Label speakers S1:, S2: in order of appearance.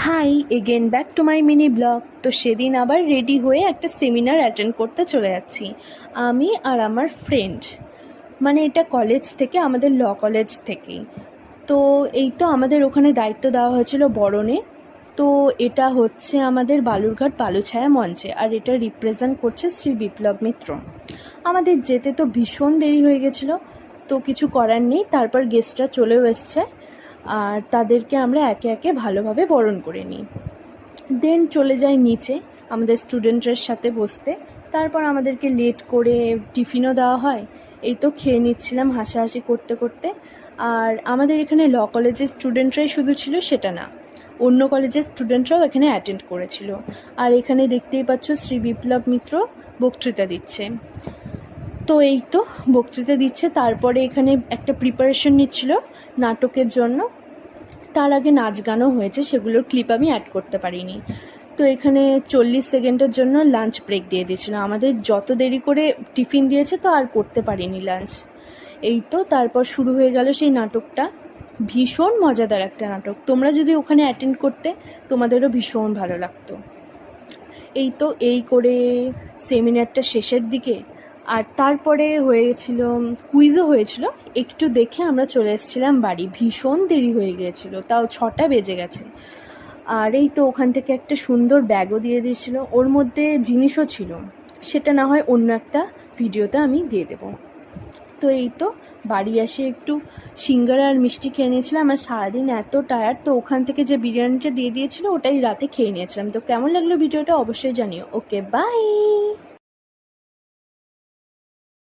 S1: High again back to my mini blog. তো সেদিন আবার রেডি হয়ে একটা সেমিনার অ্যাটেন্ড করতে চলে যাচ্ছি আমি আর আমার ফ্রেন্ড। মানে এটা কলেজ থেকে, আমাদের ল কলেজ থেকেই। তো এই তো আমাদের ওখানে দায়িত্ব দেওয়া হয়েছিল বরণে। তো এটা হচ্ছে আমাদের বালুরঘাট বালুছায়া মঞ্চে, আর এটা রিপ্রেজেন্ট করছে শ্রী বিপ্লব মিত্র। আমাদের যেতে তো ভীষণ দেরি হয়ে গেছিলো, তো কিছু করার নেই। তারপর গেস্টরা চলেও এসছে, আর তাদেরকে আমরা একে একে ভালোভাবে বরণ করে নিই। দেন চলে যাই নিচে আমাদের স্টুডেন্টদের সাথে বসতে। তারপর আমাদেরকে লেট করে টিফিনও দেওয়া হয়। এই তো খেয়ে নিচ্ছিলাম হাসাহাসি করতে করতে। আর আমাদের এখানে ল কলেজের স্টুডেন্টরাই শুধু ছিল সেটা না, অন্য কলেজের স্টুডেন্টরাও এখানে অ্যাটেন্ড করেছিল। আর এখানে দেখতেই পাচ্ছ শ্রী বিপ্লব মিত্র বক্তৃতা দিচ্ছে। তো এই তো বক্তৃতা দিচ্ছে, তারপরে এখানে একটা প্রিপারেশন নিচ্ছিল নাটকের জন্য। তার আগে নাচ গানও হয়েছে, সেগুলোর ক্লিপ আমি অ্যাড করতে পারিনি। তো এখানে 40 সেকেন্ডের জন্য লাঞ্চ ব্রেক দিয়ে দিয়েছিল আমাদের। যত দেরি করে টিফিন দিয়েছে তো আর করতে পারিনি লাঞ্চ। এই তো তারপর শুরু হয়ে গেল সেই নাটকটা। ভীষণ মজাদার একটা নাটক, তোমরা যদি ওখানে অ্যাটেন্ড করতে তোমাদেরও ভীষণ ভালো লাগতো। এই তো এই করে সেমিনারটা শেষের দিকে, আর তারপরে হয়েছিল কুইজও হয়েছিল। একটু দেখে আমরা চলে এসেছিলাম বাড়ি, ভীষণ দেরি হয়ে গিয়েছিল, তাও 6টা বেজে গেছে। আর এই তো ওখান থেকে একটা সুন্দর ব্যাগও দিয়ে দিয়েছিল, ওর মধ্যে জিনিসও ছিল, সেটা না হয় অন্য একটা ভিডিওতে আমি দিয়ে দেবো। তো এই তো বাড়ি এসে একটু সিঙ্গারা আর মিষ্টি খেয়ে নিয়েছিলাম। আর সারাদিন এত টায়ার্ড, তো ওখান থেকে যে বিরিয়ানিটা দিয়ে দিয়েছিল ওটাই রাতে খেয়ে নিয়েছিলাম। তো কেমন লাগলো ভিডিওটা অবশ্যই জানিও। Okay bye.